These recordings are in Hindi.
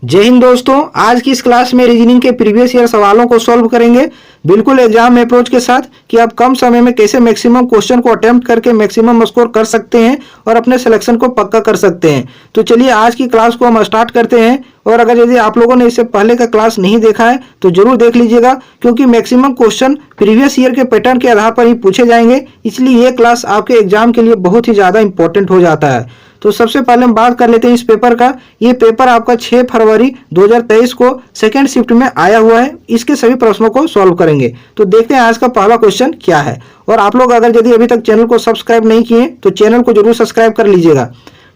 जय हिंद दोस्तों, आज की इस क्लास में रीजनिंग के प्रीवियस ईयर सवालों को सॉल्व करेंगे बिल्कुल एग्जाम अप्रोच के साथ कि आप कम समय में कैसे मैक्सिमम क्वेश्चन को अटेम्प्ट करके मैक्सिमम स्कोर कर सकते हैं और अपने सिलेक्शन को पक्का कर सकते हैं। तो चलिए आज की क्लास को हम स्टार्ट करते हैं। और अगर यदि आप लोगों ने इससे पहले का क्लास नहीं देखा है तो जरूर देख लीजिएगा, क्योंकि मैक्सिमम क्वेश्चन प्रीवियस ईयर के पैटर्न के आधार पर ही पूछे जाएंगे, इसलिए ये क्लास आपके एग्जाम के लिए बहुत ही ज़्यादा इंपॉर्टेंट हो जाता है। तो सबसे पहले हम बात कर लेते हैं इस पेपर का। ये पेपर आपका 6 फरवरी 2023 को सेकेंड शिफ्ट में आया हुआ है। इसके सभी प्रश्नों को सॉल्व करेंगे। तो देखते हैं आज का पहला क्वेश्चन क्या है। और आप लोग अगर यदि अभी तक चैनल को सब्सक्राइब नहीं किए तो चैनल को जरूर सब्सक्राइब कर लीजिएगा।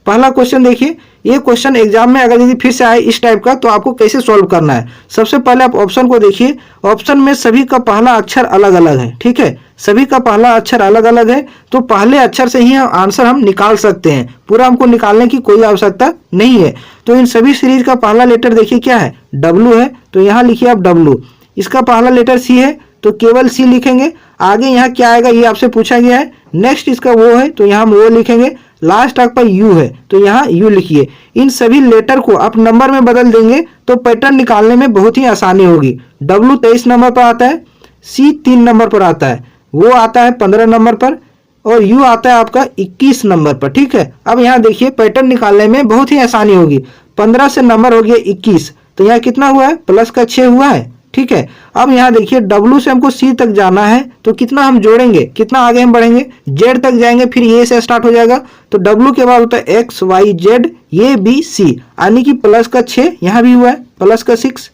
पहला क्वेश्चन देखिए, ये क्वेश्चन एग्जाम में अगर यदि फिर से आए इस टाइप का तो आपको कैसे सॉल्व करना है। सबसे पहले आप ऑप्शन को देखिए। ऑप्शन में सभी का पहला अक्षर अलग अलग है, ठीक है, सभी का पहला अक्षर अलग अलग है। तो पहले अक्षर से ही आंसर हम निकाल सकते हैं, पूरा हमको निकालने की कोई आवश्यकता नहीं है। तो इन सभी सीरीज का पहला लेटर देखिए क्या है, डब्लू है, तो यहाँ लिखिए आप डब्लू। इसका पहला लेटर सी है तो केवल सी लिखेंगे। आगे यहाँ क्या आएगा ये आपसे पूछा गया है। नेक्स्ट इसका वो है तो यहाँ हम वो लिखेंगे। लास्ट आपका यू है तो यहाँ यू लिखिए। इन सभी लेटर को आप नंबर में बदल देंगे तो पैटर्न निकालने में बहुत ही आसानी होगी। डब्लू 23 नंबर पर आता है, सी 3 नंबर पर आता है, वो आता है 15 नंबर पर और यू आता है आपका 21 नंबर पर, ठीक है। अब यहाँ देखिए पैटर्न निकालने में बहुत ही आसानी होगी। 15 से नंबर हो गया 21, तो यहाँ कितना हुआ है, प्लस का 6 हुआ है, ठीक है। अब यहाँ देखिए डब्लू से हमको सी तक जाना है तो कितना हम जोड़ेंगे, कितना आगे हम बढ़ेंगे, जेड तक जाएंगे, फिर ये से स्टार्ट हो जाएगा। तो डब्लू के बाद होता है X Y Z A B C, यानी कि प्लस का 6 यहाँ भी हुआ है, प्लस का 6।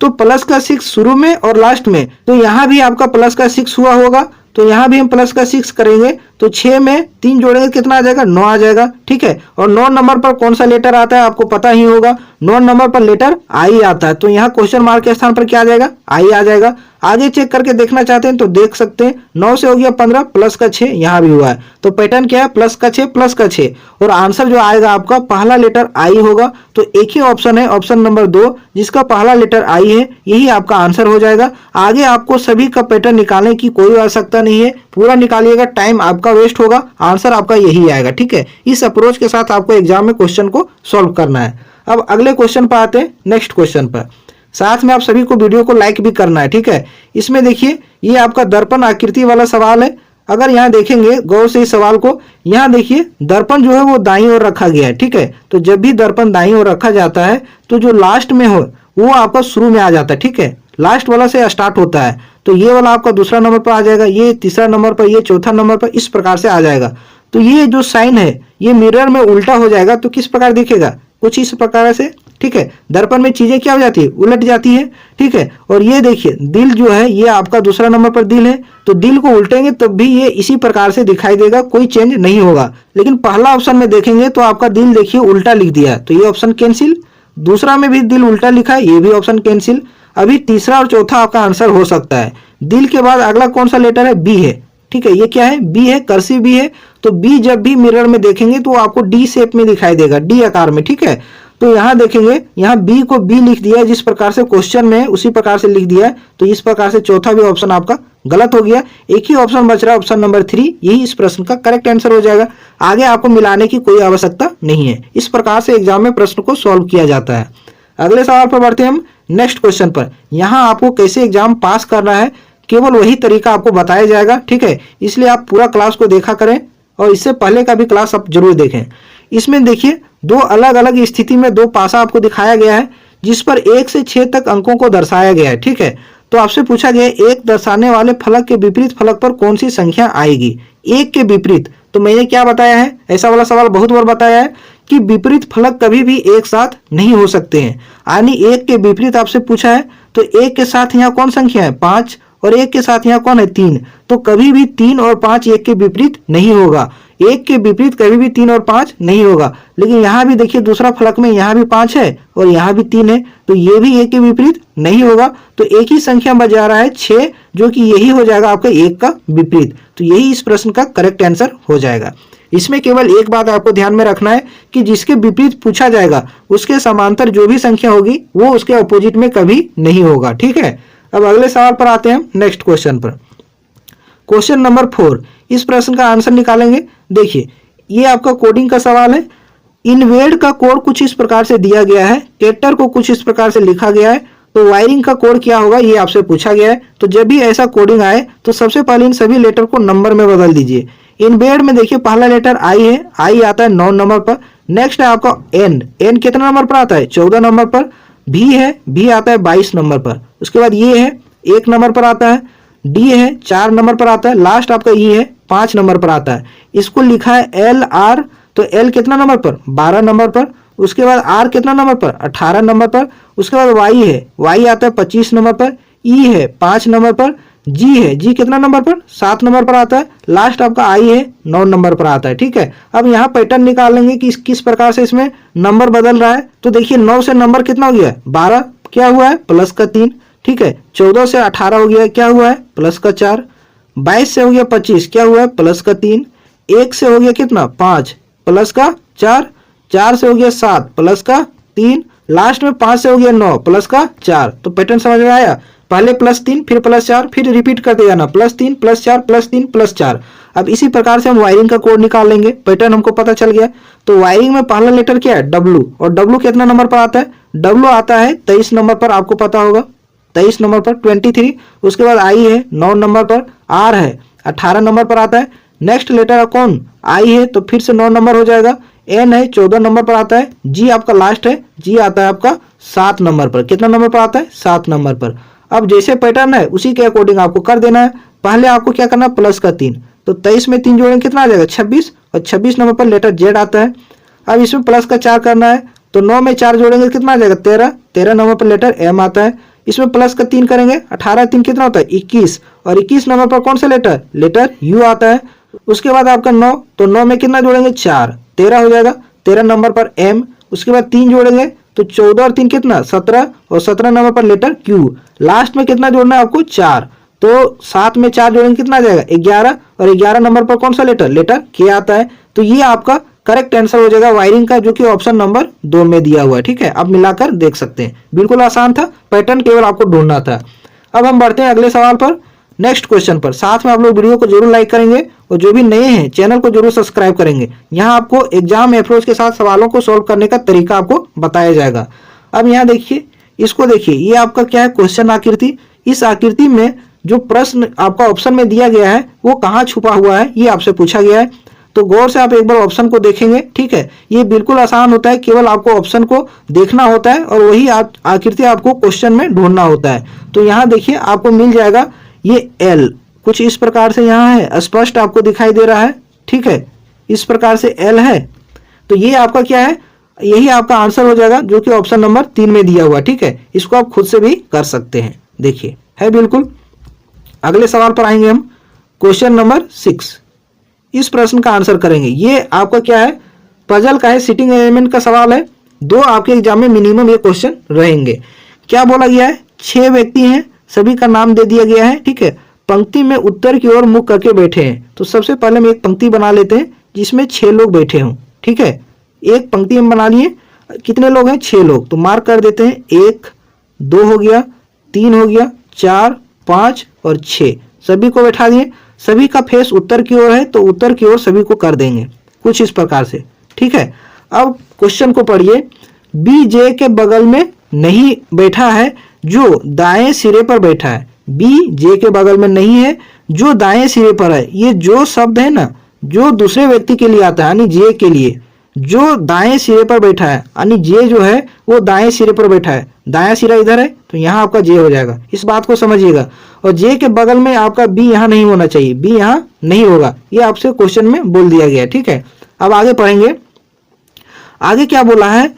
तो प्लस का 6 शुरू में और लास्ट में, तो यहाँ भी आपका प्लस का 6 हुआ होगा, तो यहाँ भी हम प्लस का 6 करेंगे। तो 6 में 3 जोड़ेंगे कितना आ जाएगा, 9 आ जाएगा, ठीक है। और 9 नंबर पर कौन सा लेटर आता है आपको पता ही होगा, 9 नंबर पर लेटर आई आता है। तो यहाँ क्वेश्चन मार्क के स्थान पर क्या आ जाएगा, आई आ जाएगा। आगे चेक करके देखना चाहते हैं तो देख सकते हैं, 9 से हो गया 15, प्लस का 6 यहाँ भी हुआ है। तो पैटर्न क्या है, प्लस का 6 प्लस का 6, और आंसर जो आएगा आपका पहला लेटर आई होगा। तो एक ही ऑप्शन है, ऑप्शन नंबर 2, जिसका पहला लेटर आई है, यही आपका आंसर हो जाएगा। आगे आपको सभी का पैटर्न निकालने की कोई आवश्यकता नहीं है, पूरा निकालिएगा, टाइम आपका वेस्ट होगा, आंसर आपका यही आएगा, ठीक है। इस अप्रोच के साथ आपको एग्जाम में क्वेश्चन को सॉल्व करना है। अब अगले क्वेश्चन पर आते हैं, नेक्स्ट क्वेश्चन पर। साथ में आप सभी को वीडियो को लाइक भी करना है, ठीक है। इसमें देखिए ये आपका दर्पण आकृति वाला सवाल है। अगर यहाँ देखेंगे गौर से इस सवाल को, यहाँ देखिए दर्पण जो है वो दाईं ओर रखा गया है, ठीक है। तो जब भी दर्पण दाईं ओर रखा जाता है तो जो लास्ट में हो वो आपका शुरू में आ जाता है, ठीक है, लास्ट वाला से स्टार्ट होता है। तो ये वाला आपका दूसरा नंबर पर आ जाएगा, ये तीसरा नंबर पर, ये चौथा नंबर पर, इस प्रकार से आ जाएगा। तो ये जो साइन है ये मिरर में उल्टा हो जाएगा तो किस प्रकार दिखेगा, कुछ इस प्रकार से, ठीक है। दर्पण में चीजें क्या हो जाती है, उलट जाती है, ठीक है। और ये देखिए दिल जो है ये आपका दूसरा नंबर पर दिल है, तो दिल को उल्टेंगे तब भी ये इसी प्रकार से दिखाई देगा, कोई चेंज नहीं होगा। लेकिन पहला ऑप्शन में देखेंगे तो आपका दिल देखिए उल्टा लिख दिया, तो ये ऑप्शन कैंसिल। दूसरा में भी दिल उल्टा लिखा है, ये भी ऑप्शन कैंसिल। अभी तीसरा और चौथा आपका आंसर हो सकता है। दिल के बाद अगला कौन सा लेटर है, बी है, ठीक है। ये क्या है, बी है, कर्सिव बी है। तो बी जब भी मिरर में देखेंगे तो आपको डी शेप में दिखाई देगा, डी आकार में, ठीक है। तो यहाँ देखेंगे, यहाँ बी को बी लिख दिया है, जिस प्रकार से क्वेश्चन में उसी प्रकार से लिख दिया है। तो इस प्रकार से चौथा भी ऑप्शन आपका गलत हो गया। एक ही ऑप्शन बच रहा है, ऑप्शन नंबर 3, यही इस प्रश्न का करेक्ट आंसर हो जाएगा। आगे आपको मिलाने की कोई आवश्यकता नहीं है। इस प्रकार से एग्जाम में प्रश्न को सॉल्व किया जाता है। अगले सवाल पर बढ़ते हैं हम, नेक्स्ट क्वेश्चन पर। यहाँ आपको कैसे एग्जाम पास करना है केवल वही तरीका आपको बताया जाएगा, ठीक है। इसलिए आप पूरा क्लास को देखा करें और इससे पहले का भी क्लास आप जरूर देखें। इसमें देखिए दो अलग अलग स्थिति में दो पासा आपको दिखाया गया है, जिस पर 1 से 6 तक अंकों को दर्शाया गया है, ठीक है। तो आपसे पूछा गया है एक दर्शाने वाले फलक के विपरीत फलक पर कौन सी संख्या आएगी, एक के विपरीत। तो मैंने क्या बताया है, ऐसा वाला सवाल बहुत बार बताया है कि विपरीत फलक कभी भी एक साथ नहीं हो सकते हैं। यानी एक के विपरीत आपसे पूछा है तो एक के साथ यहाँ कौन संख्या है, 5, और एक के साथ यहाँ कौन है, 3। तो कभी भी 3 और 5 एक के विपरीत नहीं होगा, एक के विपरीत कभी भी 3 और 5 नहीं होगा। लेकिन यहाँ भी देखिए दूसरा फलक में यहाँ भी 5 है और यहाँ भी 3 है, तो ये भी एक के विपरीत नहीं होगा। तो एक ही संख्या बच जा रहा है 6, जो कि यही हो जाएगा आपका एक का विपरीत। तो यही इस प्रश्न का करेक्ट आंसर हो जाएगा। इसमें केवल एक बात आपको ध्यान में रखना है कि जिसके विपरीत पूछा जाएगा उसके समांतर जो भी संख्या होगी वो उसके अपोजिट में कभी नहीं होगा, ठीक है। अब अगले सवाल पर आते हैं हम, नेक्स्ट क्वेश्चन पर। क्वेश्चन नंबर 4, इस प्रश्न का आंसर निकालेंगे। देखिए ये आपका कोडिंग का सवाल है। इनवेड का कोड कुछ इस प्रकार से दिया गया है, कैटर को कुछ इस प्रकार से लिखा गया है, तो वायरिंग का कोड क्या होगा ये आपसे पूछा गया है। तो जब भी ऐसा कोडिंग आए तो सबसे पहले इन सभी लेटर को नंबर में बदल दीजिए। इनवेड में देखिए पहला लेटर आई है, आई आता है 9 नंबर पर। नेक्स्ट है आपका एन, एन कितना नंबर पर आता है 14 नंबर पर। भी है, भी आता है 22 नंबर पर। उसके बाद ये है 1 नंबर पर आता है। डी है 4 नंबर पर आता है। लास्ट आपका ई है 5 नंबर पर आता है। इसको लिखा है एल आर, तो एल कितना नंबर पर 12 नंबर पर। उसके बाद आर कितना नंबर पर 18 नंबर पर। उसके बाद वाई है, वाई आता है 25 नंबर पर। ई है 5 नंबर पर। जी है, जी कितना नंबर पर 7 नंबर पर आता है। लास्ट आपका आई है 9 नंबर पर आता है। ठीक है, अब यहाँ पैटर्न निकाल लेंगे कि किस प्रकार से इसमें नंबर बदल रहा है। तो देखिए 9 से नंबर कितना हो गया 12, क्या हुआ है प्लस का 3। ठीक है, 14 से 18 हो गया, क्या हुआ है प्लस का 4। 22 से हो गया 25, क्या हुआ है प्लस का 3। 1 से हो गया कितना 5 प्लस का 4। 4 से हो गया 7 प्लस का 3। लास्ट में 5 से हो गया 9 प्लस का 4। तो पैटर्न समझ में आया, पहले +3 फिर +4 फिर रिपीट करते जाना, +3 +4 +3 +4। अब इसी प्रकार से हम वायरिंग का कोड निकाल लेंगे। पैटर्न हमको पता चल गया। तो वायरिंग में पहला लेटर क्या है W, और W कितना नंबर पर आता है W आता है 23 नंबर पर, आपको पता होगा 23 नंबर पर 23। उसके बाद आई है 9 नंबर पर। आर है 18 नंबर पर आता है। नेक्स्ट लेटर कौन आई है, तो फिर से 9 नंबर हो जाएगा। एन है 14 नंबर पर आता है। जी आपका लास्ट है, जी आता है आपका 7 नंबर पर। कितना नंबर पर आता है 7 नंबर पर। अब जैसे पैटर्न है उसी के अकॉर्डिंग आपको कर देना है। पहले आपको क्या करना है प्लस का 3, तो 23 में 3 जोड़ेंगे कितना आ जाएगा 26, और 26 नंबर पर लेटर जेड आता है। अब इसमें प्लस का 4 करना है, तो 9 में 4 जोड़ेंगे कितना आ जाएगा 13, 13 नंबर पर लेटर एम आता है। इसमें प्लस का 3 करेंगे, 18 3 कितना होता है 21, और 21 नंबर पर कौन सा लेटर लेटर यू आता है। उसके बाद आपका 9, तो 9 में कितना जोड़ेंगे 4, 13 हो जाएगा। 13 नंबर पर एम। उसके बाद 3 जोड़ेंगे तो 14 और 3 कितना 17, और 17 नंबर पर लेटर क्यू। लास्ट में कितना जोड़ना है आपको 4, तो 7 में 4 जोड़ेंगे कितना आ जाएगा 11, और 11 नंबर पर कौन सा लेटर लेटर के आता है। तो ये आपका करेक्ट आंसर हो जाएगा वायरिंग का, जो कि ऑप्शन नंबर 2 में दिया हुआ है। ठीक है, आप मिलाकर देख सकते हैं, बिल्कुल आसान था, पैटर्न केवल आपको ढूंढना था। अब हम बढ़ते हैं अगले सवाल पर, नेक्स्ट क्वेश्चन पर। साथ में आप लोग वीडियो को जरूर लाइक करेंगे, और जो भी नए हैं चैनल को जरूर सब्सक्राइब करेंगे। यहाँ आपको एग्जाम अप्रोच के साथ सवालों को सॉल्व करने का तरीका आपको बताया जाएगा। अब यहाँ देखिए, इसको देखिए, ये आपका क्या है क्वेश्चन आकृति। इस आकृति में जो प्रश्न आपका ऑप्शन में दिया गया है वो कहाँ छुपा हुआ है ये आपसे पूछा गया है। तो गौर से आप एक बार ऑप्शन को देखेंगे। ठीक है, ये बिल्कुल आसान होता है, केवल आपको ऑप्शन को देखना होता है और वही आकृति आपको क्वेश्चन में ढूंढना होता है। तो यहाँ देखिए आपको मिल जाएगा ये एल, कुछ इस प्रकार से यहाँ है, स्पष्ट आपको दिखाई दे रहा है। ठीक है, इस प्रकार से एल है। तो ये आपका क्या है, यही आपका आंसर हो जाएगा, जो कि ऑप्शन नंबर 3 में दिया हुआ। ठीक है, इसको आप खुद से भी कर सकते हैं, देखिए है बिल्कुल। अगले सवाल पर आएंगे हम, क्वेश्चन नंबर 6। इस प्रश्न का आंसर करेंगे। ये आपका क्या है, पजल का है, सिटिंग अरेंजमेंट का सवाल है। 2 आपके एग्जाम में मिनिमम ये क्वेश्चन रहेंगे। क्या बोला गया है, 6 व्यक्ति हैं, सभी का नाम दे दिया गया है। ठीक है, पंक्ति में उत्तर की ओर मुख करके बैठे हैं। तो सबसे पहले हम एक पंक्ति बना लेते हैं जिसमें 6 लोग बैठे हों। ठीक है, एक पंक्ति हम बना लिए, कितने लोग हैं 6 लोग, तो मार्क कर देते हैं। 1 2 हो गया, 3 हो गया, 4 5 और 6, सभी को बैठा दिए। सभी का फेस उत्तर की ओर है, तो उत्तर की ओर सभी को कर देंगे कुछ इस प्रकार से। ठीक है, अब क्वेश्चन को पढ़िए। बी जे के बगल में नहीं बैठा है, जो दाएं सिरे पर बैठा है। बी जे के बगल में नहीं है, जो दाएं सिरे पर है। ये जो शब्द है ना, जो दूसरे व्यक्ति के लिए आता है, यानी जे के लिए, जो दाएं सिरे पर बैठा है, यानी जे जो है वो दाएं सिरे पर बैठा है। दायां सिरा इधर है, तो यहाँ आपका जे हो जाएगा, इस बात को समझिएगा। और जे के बगल में आपका बी यहाँ नहीं होना चाहिए, बी यहाँ नहीं होगा, ये आपसे क्वेश्चन में बोल दिया गया। ठीक है, अब आगे पढ़ेंगे। आगे क्या बोला है,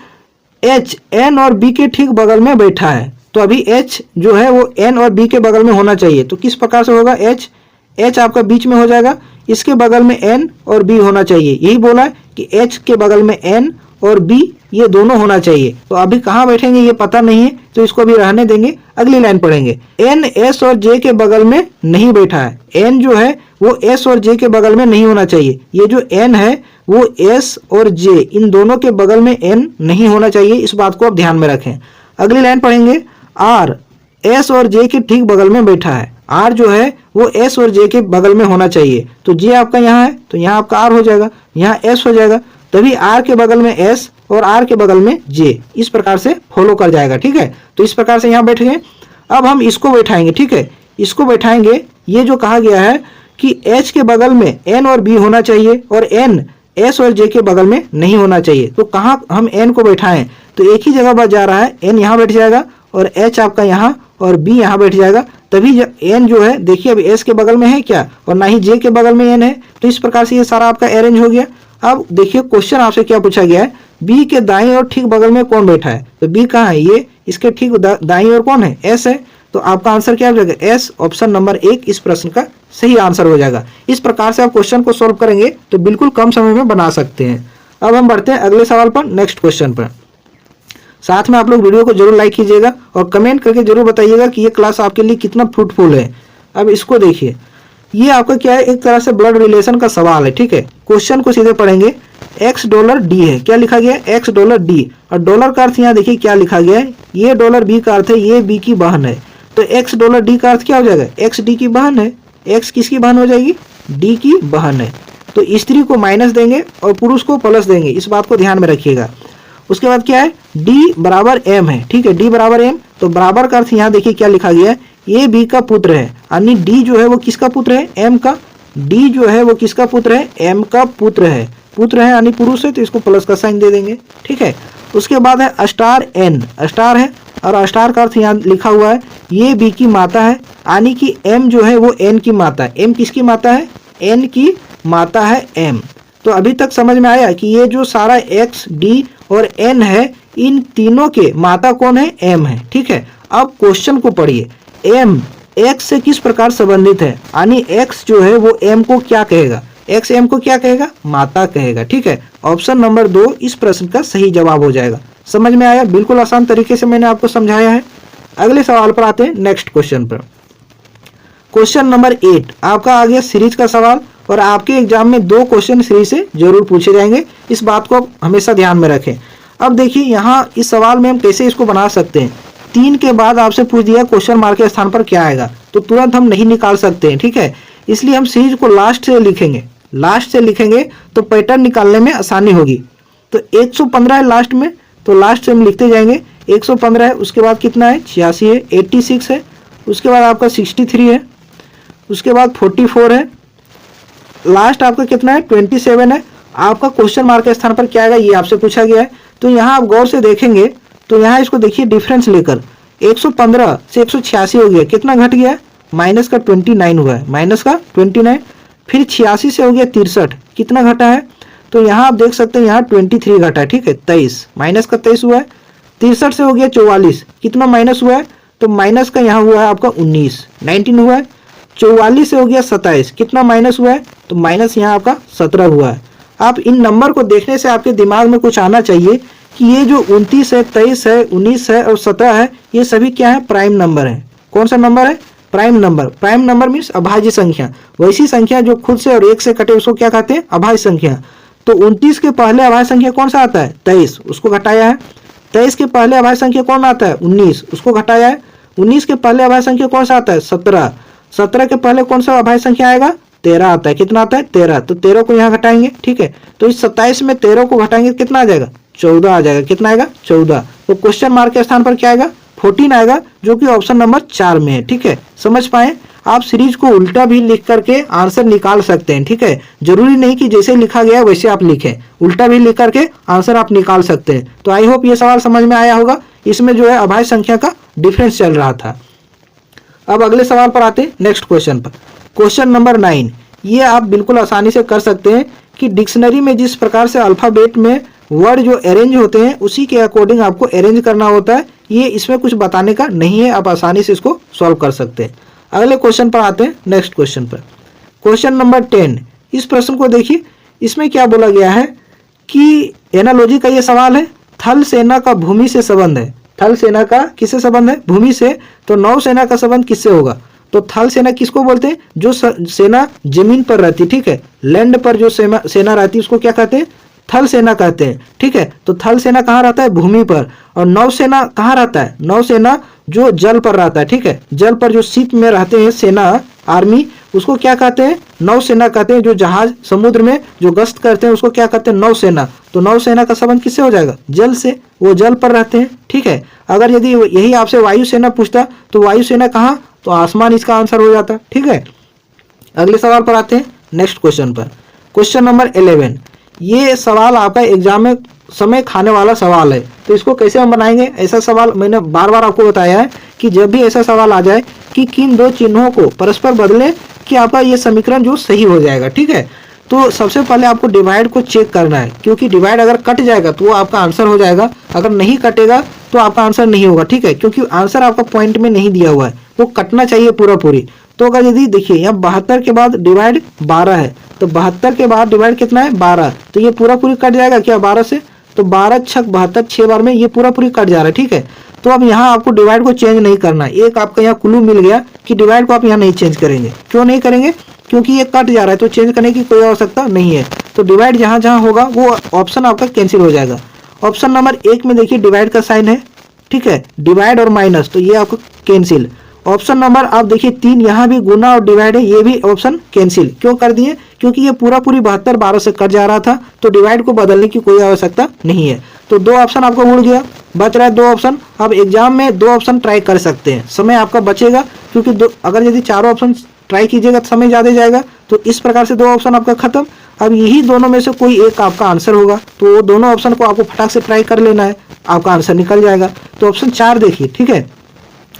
एच एन और बी के ठीक बगल में बैठा है। तो अभी एच जो है वो एन और बी के बगल में होना चाहिए। तो किस प्रकार से होगा, एच एच आपका बीच में हो जाएगा, इसके बगल में एन और बी होना चाहिए। यही बोला है कि एच के बगल में एन और बी ये दोनों होना चाहिए। तो अभी कहाँ बैठेंगे ये पता नहीं है, तो इसको अभी रहने देंगे, अगली लाइन पढ़ेंगे। एन एस और जे के बगल में नहीं बैठा है। एन जो है वो एस और जे के बगल में नहीं होना चाहिए। ये जो एन है वो एस और जे इन दोनों के बगल में एन नहीं होना चाहिए, इस बात को आप ध्यान में रखें। अगली लाइन पढ़ेंगे। आर एस और जे के ठीक बगल में बैठा है। आर जो है वो एस और जे के बगल में होना चाहिए। तो जे आपका यहाँ है, तो यहाँ आपका आर हो जाएगा, यहाँ एस हो जाएगा। तभी आर के बगल में एस और आर के बगल में जे, इस प्रकार से फॉलो कर जाएगा। ठीक है, तो इस प्रकार से यहाँ बैठ गए। अब हम इसको बैठाएंगे। ठीक है, इसको बैठाएंगे। ये जो कहा गया है कि एच के बगल में एन और बी होना चाहिए और एन एस और जे के बगल में नहीं होना चाहिए। तो कहाँ हम एन को बैठाएं, तो एक ही जगह बच जा रहा है, एन यहाँ बैठ जाएगा और एच आपका यहाँ और बी यहाँ बैठ जाएगा। तभी एन जो है, देखिए अब एस के बगल में है क्या और ना ही जे के बगल में एन है। तो इस प्रकार से ये सारा आपका अरेंज हो गया। अब देखिए क्वेश्चन आपसे क्या पूछा गया है, बी के दाईं और ठीक बगल में कौन बैठा है, तो बी कहाँ है, ये इसके ठीक दाईं ओर कौन है, एस है। तो आपका आंसर क्या हो जाएगा, एस, ऑप्शन नंबर 1 इस प्रश्न का सही आंसर हो जाएगा। इस प्रकार से आप क्वेश्चन को सॉल्व करेंगे तो बिल्कुल कम समय में बना सकते हैं। अब हम बढ़ते हैं अगले सवाल पर, नेक्स्ट क्वेश्चन पर। साथ में आप लोग वीडियो को जरूर लाइक कीजिएगा और कमेंट करके जरूर बताइएगा कि ये क्लास आपके लिए कितना फ्रूटफुल है। अब इसको देखिए, ये आपका क्या है, एक तरह से ब्लड रिलेशन का सवाल है। ठीक है, क्वेश्चन को सीधे पढ़ेंगे। $X है, क्या लिखा गया है, $X और डॉलर का अर्थ यहाँ देखिए क्या लिखा गया है, ये $B का अर्थ है, ये B की बहन है। तो $X का अर्थ क्या हो जाएगा, X D की बहन है। X किसकी बहन हो जाएगी, D की बहन है। तो स्त्री को माइनस देंगे और पुरुष को प्लस देंगे, इस बात को ध्यान में रखिएगा। उसके बाद क्या है, D बराबर M है। ठीक है, D बराबर M, तो बराबर का अर्थ यहाँ देखिए क्या लिखा गया है, ये B का पुत्र है, यानी D जो है वो किसका पुत्र है, M का। D जो है वो किसका पुत्र है, M का पुत्र है। पुत्र है यानी पुरुष है, तो इसको प्लस का साइन दे देंगे। ठीक है, उसके बाद है स्टार N, स्टार है और स्टार का अर्थ यहाँ लिखा हुआ है, ये B की माता है, यानी कि M जो है वो N की माता है। M किसकी माता है, N की माता है M। तो अभी तक समझ में आया कि ये जो सारा X, D और N है, इन तीनों के माता कौन है, M है। ठीक है, अब क्वेश्चन को पढ़िए, M X से किस प्रकार संबंधित है, यानी X जो है वो M को क्या कहेगा, X M को क्या कहेगा, माता कहेगा। ठीक है, ऑप्शन नंबर 2 इस प्रश्न का सही जवाब हो जाएगा। समझ में आया, बिल्कुल आसान तरीके से मैंने आपको समझाया है। अगले सवाल पर आते हैं, नेक्स्ट क्वेश्चन पर। क्वेश्चन नंबर 8 आपका आ गया सीरीज का सवाल और आपके एग्जाम में 2 क्वेश्चन सीरीज से जरूर पूछे जाएंगे, इस बात को आप हमेशा ध्यान में रखें। अब देखिए यहाँ इस सवाल में हम कैसे इसको बना सकते हैं। 3 के बाद आपसे पूछ दिया क्वेश्चन मार्क के स्थान पर क्या आएगा, तो तुरंत हम नहीं निकाल सकते हैं। ठीक है, इसलिए हम सीरीज को लास्ट से लिखेंगे, लास्ट से लिखेंगे तो पैटर्न निकालने में आसानी होगी। तो 115 है लास्ट में, तो लास्ट से हम लिखते जाएंगे। 115 है, उसके बाद कितना है, 86 है, 86 है, उसके बाद आपका 63 है, उसके बाद 44 है, लास्ट आपका कितना है, 27 है। आपका क्वेश्चन मार्क के स्थान पर क्या आएगा, ये आपसे पूछा गया है। तो यहाँ आप गौर से देखेंगे तो यहाँ इसको देखिए डिफरेंस लेकर 115 से 186 हो गया, कितना घट गया, माइनस का 29 हुआ है, माइनस का 29। फिर 86 से हो गया 63, कितना घटा है, तो यहाँ आप देख सकते हैं यहाँ 23 घटा है। ठीक है, 23 माइनस का 23 हुआ है। 63 से हो गया 44, कितना माइनस हुआ है, तो माइनस का यहाँ हुआ है आपका 19 हुआ है। 44 से हो गया 27, कितना माइनस हुआ है, तो माइनस यहाँ आपका 17 हुआ है। आप इन नंबर को देखने से आपके दिमाग में कुछ आना चाहिए कि ये जो 29 है, 23 है, 19 है और 17 है, ये सभी क्या है, प्राइम नंबर है। कौन सा नंबर है, prime number. Prime number means अभाज्य संख्या, वैसी संख्या जो खुद से और 1 से कटे उसको क्या कहते हैं, अभाज्य संख्या। तो 29 के पहले अभाज्य संख्या कौन सा आता है, 23, उसको घटाया है। 23 के पहले अभाज्य संख्या कौन आता है, 19, उसको घटाया है। 19 के पहले अभाज्य संख्या कौन सा आता है, 17। 17 के पहले कौन सा अभाज्य संख्या आएगा, 13 आता है, कितना आता है, 13। तो 13 को यहाँ घटाएंगे। ठीक है, तो इस 27 में 13 को घटाएंगे कितना आ जाएगा, 14 आ जाएगा, कितना आएगा, 14। तो क्वेश्चन मार्क के स्थान पर क्या आएगा, 14 आएगा, जो कि ऑप्शन नंबर 4 में है। ठीक है, समझ पाए। आप सीरीज को उल्टा भी लिख करके आंसर निकाल सकते हैं। ठीक है, जरूरी नहीं कि जैसे लिखा गया है वैसे आप लिखें, उल्टा भी लिख करके आंसर आप निकाल सकते हैं। तो आई होप ये सवाल समझ में आया होगा। इसमें जो है अभाज्य संख्या का डिफरेंस चल रहा था। अब अगले सवाल पर आते हैं, नेक्स्ट क्वेश्चन पर। क्वेश्चन नंबर 9, ये आप बिल्कुल आसानी से कर सकते हैं कि डिक्शनरी में जिस प्रकार से अल्फाबेट में वर्ड जो अरेंज होते हैं उसी के अकॉर्डिंग आपको अरेंज करना होता है। ये इसमें कुछ बताने का नहीं है, आप आसानी से इसको सॉल्व कर सकते हैं। अगले क्वेश्चन पर आते हैं, नेक्स्ट क्वेश्चन पर। क्वेश्चन नंबर 10, इस प्रश्न को देखिए, इसमें क्या बोला गया है कि एनालॉजी का ये सवाल है, थल सेना का भूमि से संबंध है। थल सेना का किससे संबंध है, भूमि से। तो नौसेना का संबंध किससे होगा, तो थल सेना किसको बोलते हैं, जो सेना जमीन पर रहती है। ठीक है, लैंड पर जो सेना रहती है उसको क्या कहते हैं, थल सेना कहते हैं। ठीक है, तो थल सेना कहाँ रहता है, भूमि पर। और नौसेना कहाँ रहता है, नौसेना जो जल पर रहता है। ठीक है, जल पर जो शिप में रहते हैं सेना, आर्मी, उसको क्या कहते हैं, नौसेना कहते हैं, जो जहाज समुद्र में जो गश्त करते हैं उसको क्या कहते हैं, नौसेना। तो नौसेना का संबंध किससे हो जाएगा, जल से, वो जल पर रहते हैं, ठीक है। अगर यदि यही आपसे वायुसेना पूछता तो वायुसेना कहाँ, तो आसमान इसका आंसर हो जाता, ठीक है। अगले सवाल पर आते हैं, नेक्स्ट क्वेश्चन पर। क्वेश्चन नंबर 11, ये सवाल आपका एग्जाम में समय खाने वाला सवाल है, तो इसको कैसे हम बनाएंगे। ऐसा सवाल मैंने बार बार आपको बताया है कि जब भी ऐसा सवाल आ जाए कि किन दो चिन्हों को परस्पर बदलें कि आपका ये समीकरण जो सही हो जाएगा, ठीक है। तो सबसे पहले आपको डिवाइड को चेक करना है, क्योंकि डिवाइड अगर कट जाएगा तो वो आपका आंसर हो जाएगा, अगर नहीं कटेगा तो आपका आंसर नहीं होगा, ठीक है, क्योंकि आंसर आपका पॉइंट में नहीं दिया हुआ है, वो कटना चाहिए पूरा पूरी। तो अगर यदि देखिए यहाँ 72 के बाद डिवाइड 12 है, तो 72 के बाद डिवाइड कितना है, 12, तो ये पूरा पूरी कट जाएगा क्या 12 से, तो 12 छक 72, 6 बार में ये पूरा पूरी कट जा रहा है, ठीक है। तो अब यहाँ आपको डिवाइड को चेंज नहीं करना, एक आपका यहाँ क्लू मिल गया कि डिवाइड को आप यहाँ नहीं चेंज करेंगे। क्यों नहीं करेंगे, क्योंकि ये कट जा रहा है, तो चेंज करने की कोई आवश्यकता नहीं है। तो डिवाइड जहाँ जहाँ होगा वो ऑप्शन आपका कैंसिल हो जाएगा। ऑप्शन नंबर 1 में देखिए डिवाइड का साइन है, ठीक है, डिवाइड और माइनस, तो ये आपको कैंसिल। ऑप्शन नंबर आप देखिए 3, यहाँ भी गुना और डिवाइड है, ये भी ऑप्शन कैंसिल। क्यों कर दिए, क्योंकि ये पूरा पूरी 72 12 से कट जा रहा था, तो डिवाइड को बदलने की कोई आवश्यकता नहीं है। तो 2 ऑप्शन आपका उड़ गया, बच रहा है 2 ऑप्शन। अब एग्जाम में 2 ऑप्शन ट्राई कर सकते हैं, समय आपका बचेगा, क्योंकि अगर यदि 4 ऑप्शन ट्राई कीजिएगा तो समय ज़्यादा जाएगा। तो इस प्रकार से 2 ऑप्शन आपका खत्म। अब यही दोनों में से कोई एक आपका आंसर होगा, तो वो दोनों ऑप्शन को आपको फटाक से ट्राई कर लेना है, आपका आंसर निकल जाएगा। तो ऑप्शन 4 देखिए, ठीक है,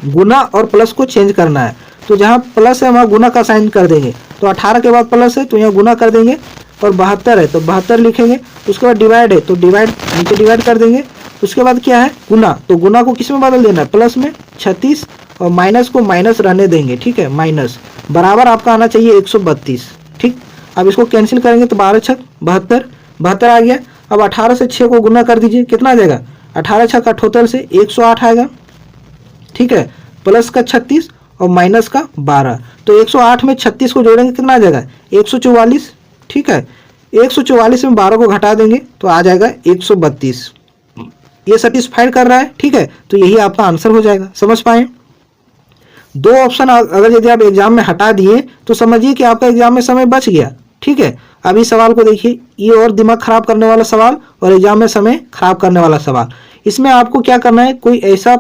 गुना और प्लस को चेंज करना है, तो जहाँ प्लस है वहाँ गुना का साइन कर देंगे। तो 18 के बाद प्लस है तो यहाँ गुना कर देंगे, और 72 है तो 72 लिखेंगे। उसके बाद डिवाइड है तो डिवाइड नीचे डिवाइड कर देंगे। उसके बाद क्या है, गुना, तो गुना को किस में बदल देना है, प्लस में 36, और माइनस को माइनस रहने देंगे, ठीक है, माइनस बराबर आपका आना चाहिए 132, ठीक। अब इसको कैंसिल करेंगे तो 12 छक 72, 72 आ गया। अब 18 से 6 को गुना कर दीजिए, कितना आ जाएगा, 18 छक 78 से 108 आएगा, ठीक है, प्लस का 36 और माइनस का 12, तो 108 में 36 को जोड़ेंगे कितना आ जाएगा, 144, ठीक है। 144 में 12 को घटा देंगे तो आ जाएगा 132। ये सेटिस्फाइड कर रहा है, ठीक है, तो यही आपका आंसर हो जाएगा। समझ पाए, 2 ऑप्शन अगर यदि आप एग्जाम में हटा दिए तो समझिए कि आपका एग्जाम में समय बच गया, ठीक है। अब इस सवाल को देखिए, ये और दिमाग खराब करने वाला सवाल और एग्जाम में समय खराब करने वाला सवाल। इसमें आपको क्या करना है, कोई ऐसा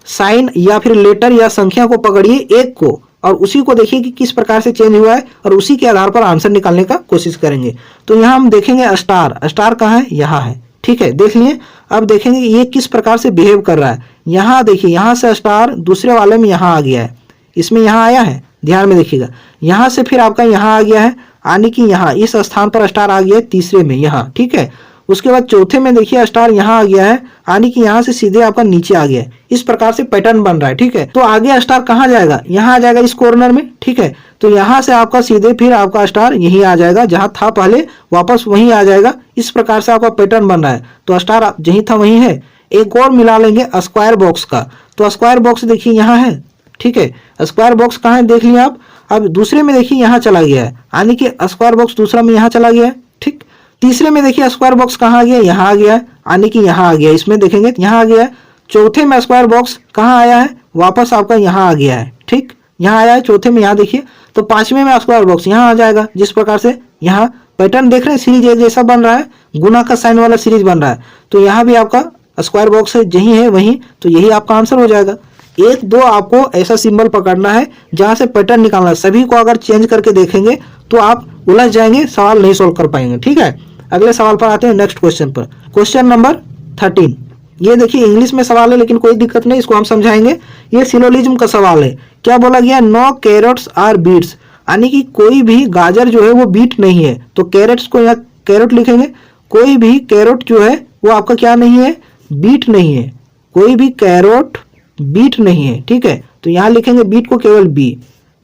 साइन या फिर लेटर या संख्या को पकड़िए एक को, और उसी को देखिए कि किस प्रकार से चेंज हुआ है, और उसी के आधार पर आंसर निकालने का कोशिश करेंगे। तो यहाँ हम देखेंगे स्टार, स्टार कहाँ है, यहाँ है, ठीक है, देख लिए। अब देखेंगे ये किस प्रकार से बिहेव कर रहा है। यहाँ देखिए, यहाँ से स्टार दूसरे वाले में यहाँ आ गया है, इसमें यहाँ आया है, ध्यान में देखिएगा। यहाँ से फिर आपका यहाँ आ गया है, यानी कि यहाँ इस स्थान पर स्टार आ गया है तीसरे में यहाँ, ठीक है। उसके बाद चौथे में देखिए स्टार यहाँ आ गया है, यानी कि यहाँ से सीधे आपका नीचे आ गया है। इस प्रकार से पैटर्न बन रहा है, ठीक है। तो आगे स्टार कहाँ जाएगा, यहाँ आ जाएगा इस कॉर्नर में, ठीक है। तो यहाँ से आपका सीधे फिर आपका स्टार यहीं आ जाएगा, जहाँ था पहले वापस वहीं आ जाएगा। इस प्रकार से आपका पैटर्न बन रहा है। तो स्टार जहीं था वहीं है। एक और मिला लेंगे स्क्वायर बॉक्स का, तो स्क्वायर बॉक्स देखिए यहाँ है, ठीक है। स्क्वायर बॉक्स कहाँ है देख लिया आप। अब दूसरे में देखिए यहाँ चला गया है, यानी कि स्क्वायर बॉक्स दूसरा में यहाँ चला गया है, ठीक। तीसरे में देखिए स्क्वायर बॉक्स कहाँ आ गया, यहाँ आ गया है, यानी कि यहाँ आ गया, इसमें देखेंगे यहाँ आ गया है। चौथे में स्क्वायर बॉक्स कहाँ आया है, वापस आपका यहाँ आ गया है, ठीक, यहाँ आया है चौथे में, यहाँ देखिए। तो पांचवें में स्क्वायर बॉक्स यहाँ आ जाएगा। जिस प्रकार से यहाँ पैटर्न देख रहे हैं, सीरीज एक जैसा बन रहा है, गुना का साइन वाला सीरीज बन रहा है। तो यहाँ भी आपका स्क्वायर बॉक्स है, जहीं है वहीं, तो यही आपका आंसर हो जाएगा। 1 2 आपको ऐसा सिंबल पकड़ना है जहां से पैटर्न निकालना है। सभी को अगर चेंज करके देखेंगे तो आप उलझ जाएंगे, सवाल नहीं सोल्व कर पाएंगे, ठीक है। अगले सवाल पर आते हैं, नेक्स्ट क्वेश्चन पर। क्वेश्चन नंबर 13, ये देखिए इंग्लिश में सवाल है लेकिन कोई दिक्कत नहीं, इसको हम समझाएंगे। ये सिलोजिज्म का सवाल है। क्या बोला गया, नो कैरेट्स आर बीट्स, यानी कि कोई भी गाजर जो है वो बीट नहीं है। तो कैरेट्स को यहाँ कैरेट लिखेंगे। कोई भी कैरेट जो है वो आपका क्या नहीं है, बीट नहीं है। कोई भी कैरेट बीट नहीं है, ठीक है। तो यहाँ लिखेंगे बीट को केवल बी,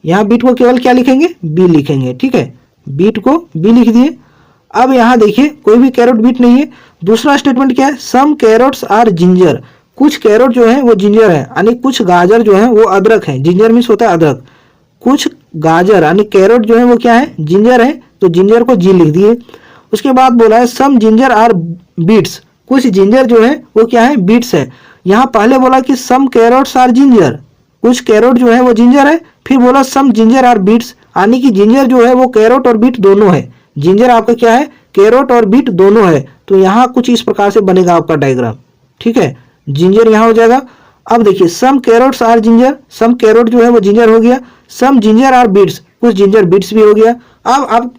यहाँ बीट को केवल क्या लिखेंगे, बी लिखेंगे, ठीक है। बीट को बी लिख दिए। अब यहाँ देखिए कोई भी कैरेट बीट नहीं है। दूसरा स्टेटमेंट क्या है, सम कैरेट्स आर जिंजर, कुछ कैरेट जो है वो जिंजर है, यानी कुछ गाजर जो है वो अदरक है। जिंजर मीन्स होता है अदरक। कुछ गाजर यानी कैरेट जो है वो क्या है, जिंजर है, तो जिंजर को जी लिख दिए। उसके बाद बोला है सम जिंजर आर बीट्स, कुछ जिंजर जो है वो क्या है, बीट्स है। यहाँ पहले बोला कि सम कैरेट्स आर जिंजर, कुछ कैरेट जो है वो जिंजर है, फिर बोला सम जिंजर आर बीट्स, यानी कि जिंजर जो है वो कैरोट और बीट दोनों है। जिंजर आपका क्या है, कैरोट और बीट दोनों है। तो यहाँ कुछ इस प्रकार से बनेगा आपका डायग्राम, ठीक है। जिंजर यहाँ हो जाएगा। अब देखिए some carrots are ginger, some carrot जो है वो जिंजर हो गया। सम जिंजर आर बीट्स, कुछ जिंजर बीट्स भी हो गया। अब आप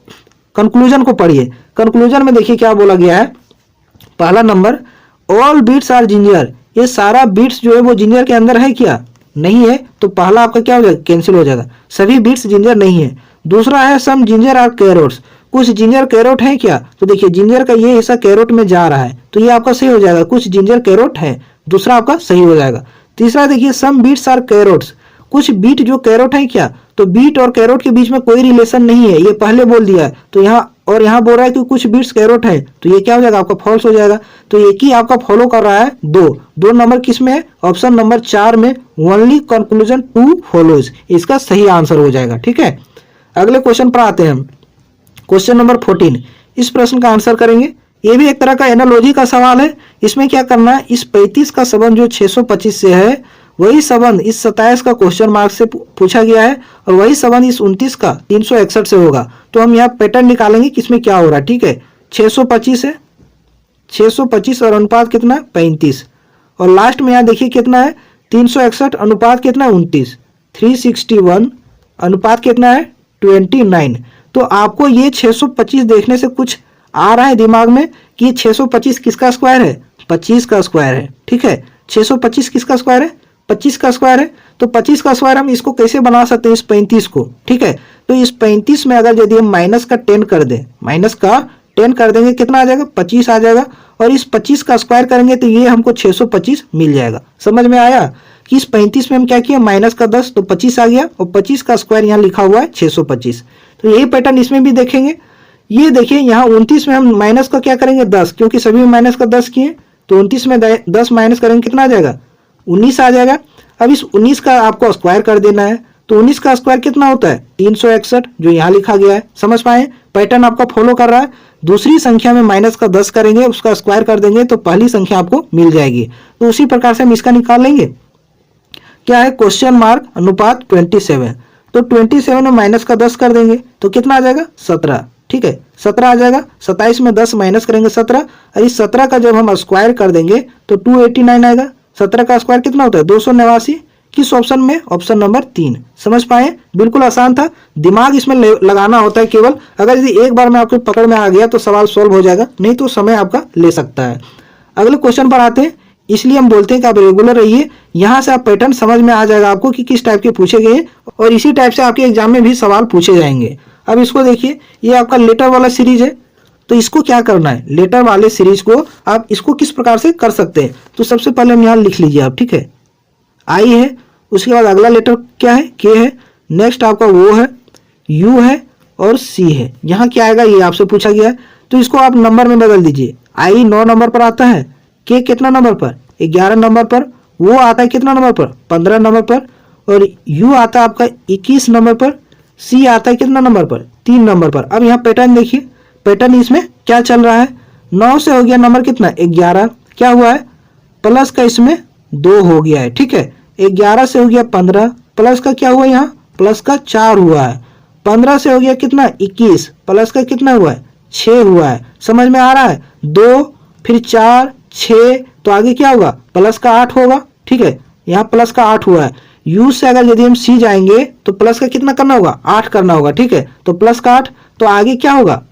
कंक्लूजन को पढ़िए। कंक्लूजन में देखिए क्या बोला गया है। पहला number, all beats are ginger, ये सारा बीट्स जो है वो जिंजर के अंदर है क्या, नहीं है। तो पहला आपका क्या हो जाएगा, कैंसिल हो जाएगा, सभी बीट्स जिंजर नहीं है। दूसरा है सम जिंजर आर कैरोट्स, कुछ जिंजर कैरोट है क्या, तो देखिए जिंजर का ये हिस्सा कैरोट में जा रहा है, तो ये आपका सही हो जाएगा, कुछ जिंजर कैरोट है, दूसरा आपका सही हो जाएगा। तीसरा देखिए सम बीट्स आर कैरोट्स, कुछ बीट जो कैरोट है क्या, तो बीट और कैरोट के बीच में कोई रिलेशन नहीं है, ये पहले बोल दिया है। तो यहाँ और यहाँ बोल रहा है कि कुछ बीट्स कैरोट है, तो ये क्या हो जाएगा आपका फॉल्स हो जाएगा। तो एक ही आपका फॉलो कर रहा है दो नंबर किस में है, ऑप्शन नंबर 4 में, ओनली कंक्लूजन 2 फॉलोज, इसका सही आंसर हो जाएगा, ठीक है। अगले क्वेश्चन पर आते हैं हम, क्वेश्चन नंबर 14। इस प्रश्न का आंसर करेंगे। ये भी एक तरह का एनालॉजी का सवाल है। इसमें क्या करना है, इस 35 का संबंध जो 625 से है, वही संबंध इस 27 का क्वेश्चन मार्क से पूछा गया है, और वही संबंध इस 29 का 361 से होगा। तो हम यहाँ पैटर्न निकालेंगे कि इसमें क्या हो रहा है, ठीक है। 625 है, 625 और अनुपात कितना है 35, और लास्ट में यहाँ देखिए कितना है 361, अनुपात कितना है 29, 361 अनुपात कितना है 29। तो आपको ये 625 देखने से कुछ आ रहा है दिमाग में कि ये 625 किसका स्क्वायर है, 25 का स्क्वायर है, ठीक है। 625 किसका स्क्वायर है, 25 का स्क्वायर है। तो 25 का स्क्वायर हम इसको कैसे बना सकते हैं, इस 35 को, ठीक है। तो इस 35 में अगर यदि हम माइनस का 10 कर दें, माइनस का 10 कर देंगे, कितना आ जाएगा 25 आ जाएगा, और इस 25 का स्क्वायर करेंगे तो ये हमको 625 मिल जाएगा। समझ में आया कि इस 35 में हम क्या किया, माइनस का 10 तो 25 आ गया, और 25 का स्क्वायर यहाँ लिखा हुआ है 625। तो यही पैटर्न इसमें भी देखेंगे। ये देखिए यहाँ 29 में हम माइनस का क्या करेंगे 10, क्योंकि सभी में माइनस का 10 किए, तो 29 में 10 माइनस करेंगे कितना आ जाएगा 19 आ जाएगा। अब इस 19 का आपको स्क्वायर कर देना है, तो 19 का स्क्वायर कितना होता है 361, जो यहाँ लिखा गया है। समझ पाए, पैटर्न आपका फॉलो कर रहा है। दूसरी संख्या में माइनस का 10 करेंगे, उसका स्क्वायर कर देंगे, तो पहली संख्या आपको मिल जाएगी। तो उसी प्रकार से हम इसका निकाल लेंगे। क्या है, क्वेश्चन मार्क अनुपात 27, तो 27 में माइनस का 10 कर देंगे तो कितना आ जाएगा 17, ठीक है 17 आ जाएगा। 27 में 10 माइनस करेंगे 17, और इस 17 का जब हम स्क्वायर कर देंगे तो 289 आएगा। 17 का स्क्वायर कितना होता है 289। किस ऑप्शन में, ऑप्शन नंबर 3। समझ पाए, बिल्कुल आसान था, दिमाग इसमें लगाना होता है केवल। अगर यदि एक बार में आपके पकड़ में आ गया तो सवाल सॉल्व हो जाएगा, नहीं तो समय आपका ले सकता है। अगले क्वेश्चन पर आते हैं। इसलिए हम बोलते हैं कि आप रेगुलर रहिए, यहाँ से आप पैटर्न समझ में आ जाएगा आपको कि किस टाइप के पूछे गए हैं, और इसी टाइप से आपके एग्जाम में भी सवाल पूछे जाएंगे। अब इसको देखिए, ये आपका लेटर वाला सीरीज है, तो इसको क्या करना है, लेटर वाले सीरीज को आप इसको किस प्रकार से कर सकते हैं। तो सबसे पहले हम यहाँ लिख लीजिए आप, ठीक है, आई है, उसके बाद अगला लेटर क्या है, के है, नेक्स्ट आपका वो है, यू है, और सी है। यहाँ क्या आएगा ये आपसे पूछा गया है, तो इसको आप नंबर में बदल दीजिए। आई 9 नंबर पर आता है, के कितना नंबर पर 11 नंबर पर, वो आता है कितना नंबर पर 15 नंबर पर, और यू आता है आपका 21 नंबर पर, सी आता है कितना नंबर पर 3 नंबर पर। अब यहाँ पैटर्न देखिए, पैटर्न इसमें क्या चल रहा है, 9 से हो गया नंबर कितना 11, क्या हुआ है प्लस का इसमें 2 हो गया है, ठीक है। 11 से हो गया 15, प्लस का क्या हुआ यहाँ प्लस का 4 हुआ है। 15 से हो गया कितना 21, प्लस का कितना हुआ है 6 हुआ है। समझ में आ रहा है, 2 फिर 4 6, तो आगे क्या होगा प्लस का 8 होगा, ठीक है, यहाँ प्लस का 8 हुआ है। यू से अगर यदि हम सी जाएंगे तो प्लस का कितना करना होगा 8 करना होगा, ठीक है, तो प्लस का 8, तो आगे क्या होगा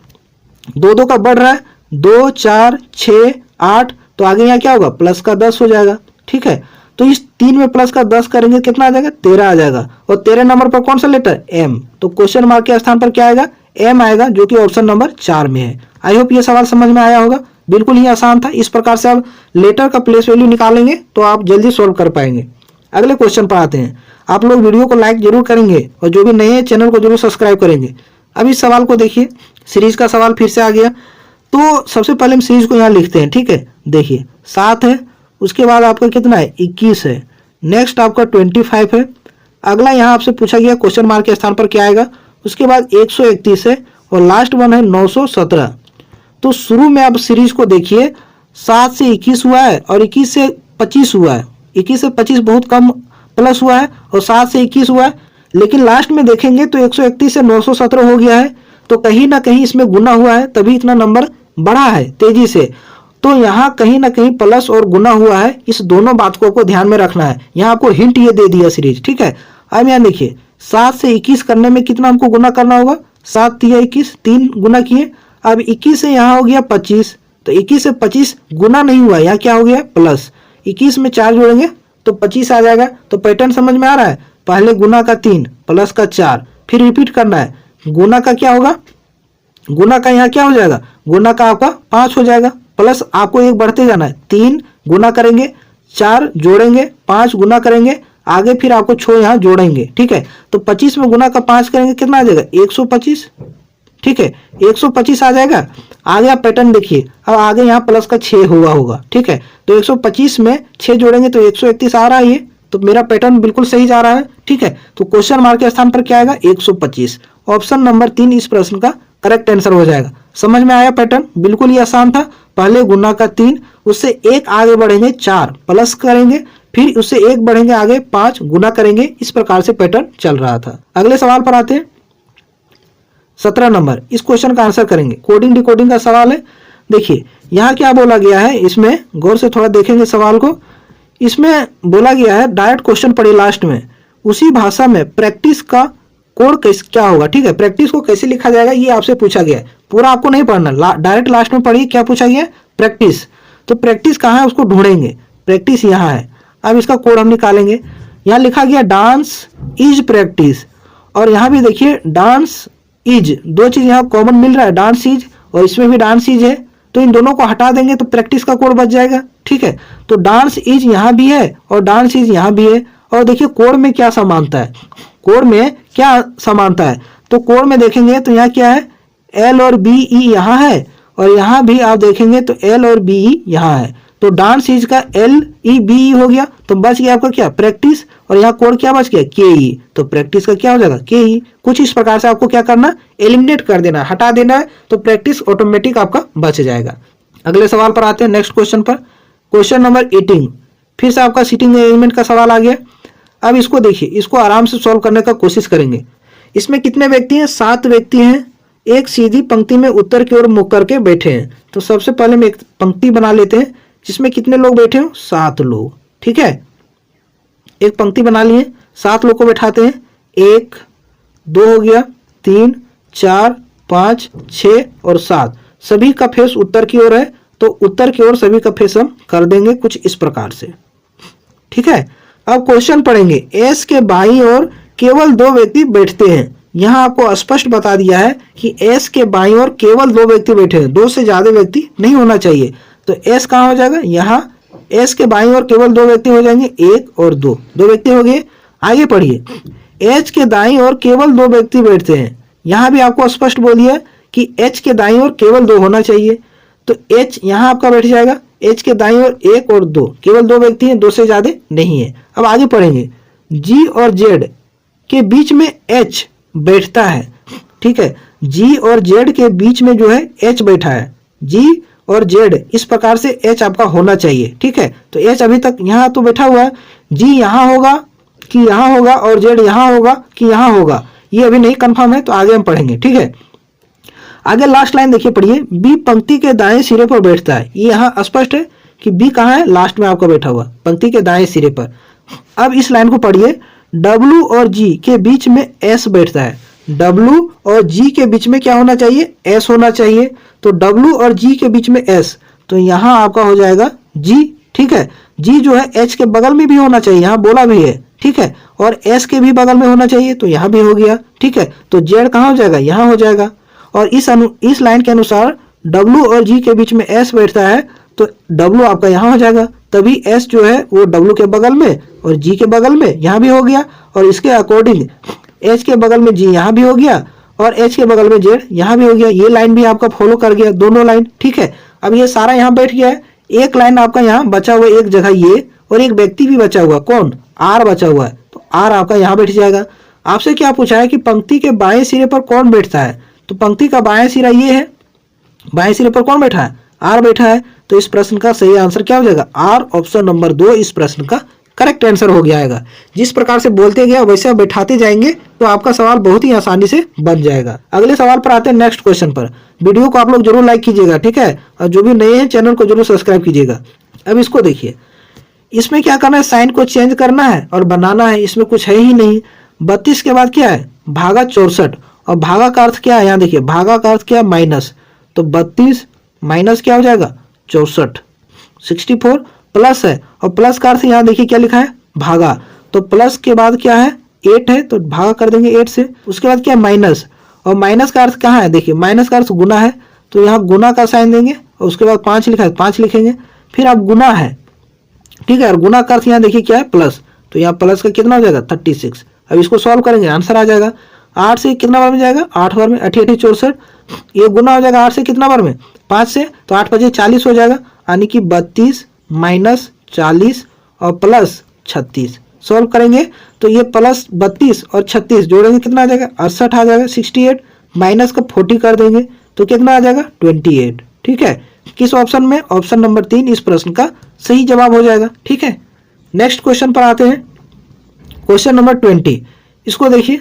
2 का बढ़ रहा है, 2 4 6 8, तो आगे यहाँ क्या होगा प्लस का 10 हो जाएगा, ठीक है। तो इस 3 में प्लस का 10 करेंगे कितना आ जाएगा 13 आ जाएगा, और 13 नंबर पर कौन सा लेटर एम, तो क्वेश्चन मार्क के स्थान पर क्या आएगा एम आएगा, जो कि ऑप्शन नंबर 4 में है। आई होप ये सवाल समझ में आया होगा, बिल्कुल ही आसान था। इस प्रकार से आप लेटर का प्लेस वैल्यू निकालेंगे तो आप जल्दी सॉल्व कर पाएंगे। अगले क्वेश्चन पर आते हैं। आप लोग वीडियो को लाइक जरूर करेंगे, और जो भी नए हैं चैनल को जरूर सब्सक्राइब करेंगे। अब इस सवाल को देखिए, सीरीज का सवाल फिर से आ गया। तो सबसे पहले हम सीरीज को यहाँ लिखते हैं, ठीक है, देखिए 7 है, उसके बाद आपका कितना है 21 है, नेक्स्ट आपका 25 है। अगला यहाँ आपसे पूछा गया क्वेश्चन मार्क के स्थान पर क्या आएगा, उसके बाद 131 है, और लास्ट वन है 917। तो शुरू में आप सीरीज को देखिए, 7 से 21 हुआ है, और 21 से 25 हुआ है, 21 से 25 बहुत कम प्लस हुआ है, और 7 से 21 हुआ है, लेकिन लास्ट में देखेंगे तो 131 से 917 हो गया है, तो कहीं ना कहीं इसमें गुना हुआ है, तभी इतना नंबर बढ़ा है तेजी से। तो यहाँ कहीं ना कहीं प्लस और गुना हुआ है, इस दोनों बात को ध्यान में रखना है। यहाँ आपको हिंट ये दे दिया सीरीज, ठीक है। अब यहाँ देखिए 7 से 21 करने में कितना हमको गुना करना होगा, 7 तिया 21, 3 गुना किए। अब 21 से यहाँ हो गया 25, तो 21 से 25 गुना नहीं हुआ, यहाँ क्या हो गया प्लस। 21 में 4 जोड़ेंगे तो 25 आ जाएगा। तो पैटर्न समझ में आ रहा है, पहले गुना का 3 प्लस का 4, फिर रिपीट करना है। गुना का क्या होगा, गुना का यहाँ क्या हो जाएगा, गुना का आपका 5 हो जाएगा, प्लस आपको एक बढ़ते जाना है। 3 गुना करेंगे, 4 जोड़ेंगे, 5 गुना करेंगे, आगे फिर आपको 6 यहाँ जोड़ेंगे, ठीक है। तो 25 में गुना का 5 करेंगे, कितना आ जाएगा 125, ठीक है, 125 आ जाएगा। आगे आप पैटर्न देखिए, अब आगे यहाँ प्लस का 6 हुआ होगा, ठीक है। तो 125 में 6 जोड़ेंगे तो 131 आ रहा है ये, तो मेरा पैटर्न बिल्कुल सही जा रहा है, ठीक है। तो क्वेश्चन मार्क के स्थान पर क्या आएगा 125। ऑप्शन नंबर 3 इस प्रश्न का करेक्ट आंसर हो जाएगा। समझ में आया पैटर्न, बिल्कुल ही आसान था। पहले गुना का 3, उससे एक आगे बढ़ेंगे 4 प्लस करेंगे, फिर उससे एक बढ़ेंगे आगे 5 गुना करेंगे, इस प्रकार से पैटर्न चल रहा था। अगले सवाल पर आते हैं, 17 नंबर। इस क्वेश्चन का आंसर करेंगे, कोडिंग डिकोडिंग का सवाल है। देखिए यहाँ क्या बोला गया है, इसमें गौर से थोड़ा देखेंगे सवाल को। इसमें बोला गया है डायरेक्ट क्वेश्चन पढ़िए लास्ट में, उसी भाषा में प्रैक्टिस का कोड कैसे क्या होगा, ठीक है। प्रैक्टिस को कैसे लिखा जाएगा ये आपसे पूछा गया है, पूरा आपको नहीं पढ़ना, डायरेक्ट लास्ट में पढ़िए क्या पूछा गया है, प्रैक्टिस। तो प्रैक्टिस कहाँ है उसको ढूंढेंगे, प्रैक्टिस यहाँ है। अब इसका कोड हम निकालेंगे। यहाँ लिखा गया डांस इज प्रैक्टिस, और यहाँ भी देखिए डांस इज, दो चीज यहाँ कॉमन मिल रहा है, डांस इज और इसमें भी डांस इज है, तो इन दोनों को हटा देंगे तो प्रैक्टिस का कोड बच जाएगा, ठीक है। तो डांस इज यहाँ भी है और डांस इज यहाँ भी है। और देखिए कोड में क्या समानता है, कोड में क्या समानता है, तो कोड में देखेंगे तो यहाँ क्या है, एल और बी ई यहाँ है, और यहाँ भी आप देखेंगे तो एल और बी ई यहाँ है। तो डांस इज का एल ई बी ई हो गया, तो बच गया आपका क्या प्रैक्टिस, और यहाँ कोड क्या बच गया के ई, तो प्रैक्टिस का क्या हो जाएगा के ई। कुछ इस प्रकार से आपको क्या करना, एलिमिनेट कर देना, हटा देना है, तो प्रैक्टिस ऑटोमेटिक आपका बच जाएगा। अगले सवाल पर आते हैं, नेक्स्ट क्वेश्चन पर। क्वेश्चन नंबर 18, फिर से आपका सीटिंग अरेंजमेंट का सवाल आ गया। अब इसको देखिए, इसको आराम से सॉल्व करने का कोशिश करेंगे। इसमें कितने व्यक्ति हैं, 7 व्यक्ति हैं, एक सीधी पंक्ति में उत्तर की ओर मुख करके बैठे हैं। तो सबसे पहले हम एक पंक्ति बना लेते हैं जिसमें कितने लोग बैठे हो, 7 लोग, ठीक है। एक पंक्ति बना लिए, 7 लोग को बैठाते हैं, 1 2 हो गया, 3 4 5 6 और 7, सभी का फेस उत्तर की ओर है, तो उत्तर की ओर सभी का फेस हम कर देंगे कुछ इस प्रकार से, ठीक है। अब क्वेश्चन पढ़ेंगे, एस के बाईं ओर केवल 2 व्यक्ति बैठते हैं। यहाँ आपको स्पष्ट बता दिया है कि एस के बाईं ओर केवल 2 व्यक्ति बैठे हैं, 2 से ज्यादा व्यक्ति नहीं होना चाहिए। तो एस कहाँ हो जाएगा, यहाँ एस के बाईं ओर केवल 2 व्यक्ति हो जाएंगे, 1 और 2, 2 व्यक्ति हो गए। आगे पढ़िए, एच के दाईं ओर केवल 2 व्यक्ति बैठते हैं। यहाँ भी आपको स्पष्ट बोलिए कि एच के दाईं ओर केवल 2 होना चाहिए, तो एच यहाँ आपका बैठ जाएगा, एच के दाईं ओर 1 और 2, केवल 2 व्यक्ति हैं, 2 से ज्यादा नहीं है। अब आगे पढ़ेंगे, जी और जेड के बीच में एच बैठता है, ठीक है। जी और जेड के बीच में जो है एच बैठा है, जी और जेड इस प्रकार से एच आपका होना चाहिए, ठीक है। तो एच अभी तक यहाँ तो बैठा हुआ है, जी यहाँ होगा कि यहाँ होगा और जेड यहाँ होगा कि यहाँ होगा, ये अभी नहीं कंफर्म है, तो आगे हम पढ़ेंगे, ठीक है। आगे लास्ट लाइन देखिए, पढ़िए, बी पंक्ति के दाएं सिरे पर बैठता है। ये यहाँ स्पष्ट है कि बी कहाँ है, लास्ट में आपका बैठा हुआ, पंक्ति के दाएं सिरे पर। अब इस लाइन को पढ़िए, डब्ल्यू और जी के बीच में एस बैठता है। डब्ल्यू और जी के बीच में क्या होना चाहिए, एस होना चाहिए। तो डब्ल्यू और जी के बीच में एस, तो यहाँ आपका हो जाएगा जी, ठीक है। जी जो है एच के बगल में भी होना चाहिए, यहाँ बोला भी है, ठीक है, और एस के भी बगल में होना चाहिए, तो यहाँ भी हो गया, ठीक है। तो जेड कहाँ हो जाएगा, यहाँ हो जाएगा। और इस लाइन के अनुसार डब्ल्यू और जी के बीच में एस बैठता है, तो डब्ल्यू आपका यहाँ हो जाएगा, तभी एस जो है वो डब्ल्यू के बगल में और जी के बगल में यहाँ भी हो गया, और इसके अकॉर्डिंग एच के बगल में जी यहाँ भी हो गया और एच के बगल में जेड यहाँ भी हो गया। ये लाइन भी आपका फॉलो कर गया, दोनों लाइन, ठीक है। अब ये सारा यहाँ बैठ गया है, एक लाइन आपका यहाँ बचा हुआ एक जगह ये, और एक व्यक्ति भी बचा हुआ, कौन, आर बचा हुआ है, तो आर आपका यहाँ बैठ जाएगा। आपसे क्या पूछा है कि पंक्ति के बाएं सिरे पर कौन बैठता है, तो पंक्ति का बाएं सिरा ये है, बाएं सिरे पर कौन बैठा है, आर बैठा है। तो इस प्रश्न का सही आंसर क्या हो जाएगा, आर। ऑप्शन नंबर 2 इस प्रश्न का करेक्ट आंसर हो गया है। जिस प्रकार से बोलते गया वैसे आप बैठाते जाएंगे तो आपका सवाल बहुत ही आसानी से बन जाएगा। अगले सवाल पर आते हैं, नेक्स्ट क्वेश्चन पर। वीडियो को आप लोग जरूर लाइक कीजिएगा, ठीक है, और जो भी नए हैं चैनल को जरूर सब्सक्राइब कीजिएगा। अब इसको देखिए, इसमें क्या करना है, साइन को चेंज करना है और बनाना है। इसमें कुछ है ही नहीं। 32 के बाद क्या है, भागा 64, और भागा का अर्थ क्या है, यहाँ देखिए भागा का अर्थ क्या है, माइनस। तो 32 माइनस क्या हो जाएगा, 64। 64 प्लस है, और प्लस का अर्थ यहाँ देखिए क्या लिखा है, भागा। तो प्लस के बाद क्या है, 8 है, तो भागा कर देंगे 8 से। उसके बाद क्या है, माइनस, और माइनस का अर्थ कहाँ है, देखिए माइनस का अर्थ गुना है, तो यहाँ गुना का साइन देंगे, और उसके बाद 5 लिखा है, 5 लिखेंगे। फिर अब गुना है, ठीक है, और गुना का अर्थ यहाँ देखिए क्या है, प्लस। तो यहाँ प्लस का कितना हो जाएगा, 36। अब इसको सॉल्व करेंगे, आंसर आ जाएगा। 8 से कितना बार में जाएगा, 8 बार में, 8 8 64। ये गुना हो जाएगा 8 से कितना बार में, 5 से, तो 8 5 40 हो जाएगा, यानी कि 32 माइनस 40 और प्लस 36। सॉल्व करेंगे तो ये प्लस 32 और 36 जोड़ेंगे कितना आ जाएगा, 68 आ जाएगा। 68 माइनस का 40 कर देंगे तो कितना आ जाएगा, 28। ठीक है, किस ऑप्शन में, ऑप्शन नंबर 3 इस प्रश्न का सही जवाब हो जाएगा। ठीक है, नेक्स्ट क्वेश्चन पर आते हैं, क्वेश्चन नंबर 20। इसको देखिए,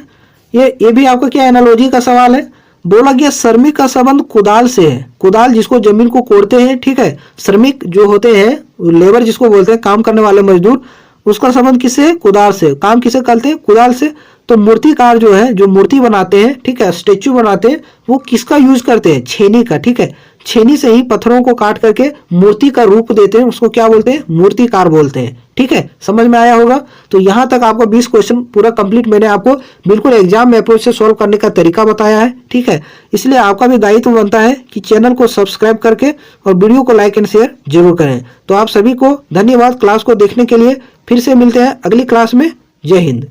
ये भी आपका क्या एनालॉजी का सवाल है। बोला गया श्रमिक का संबंध कुदाल से है। कुदाल जिसको जमीन को कोड़ते हैं, ठीक है, श्रमिक जो होते हैं, लेबर जिसको बोलते हैं, काम करने वाले मजदूर, उसका संबंध किससे, कुदाल से। काम किसे करते हैं, कुदाल से। तो मूर्तिकार जो है, जो मूर्ति बनाते हैं, ठीक है, स्टेच्यू बनाते हैं, वो किसका यूज करते हैं, छेनी का। ठीक है, छेनी से ही पत्थरों को काट करके मूर्ति का रूप देते हैं, उसको क्या बोलते हैं, मूर्तिकार बोलते हैं। ठीक है, समझ में आया होगा। तो यहां तक आपको 20 क्वेश्चन पूरा कंप्लीट मैंने आपको बिल्कुल एग्जाम में अप्रोच से सॉल्व करने का तरीका बताया है। ठीक है, इसलिए आपका भी दायित्व बनता है कि चैनल को सब्सक्राइब करके और वीडियो को लाइक एंड शेयर जरूर करें। तो आप सभी को धन्यवाद क्लास को देखने के लिए। फिर से मिलते हैं अगली क्लास में। जय हिंद।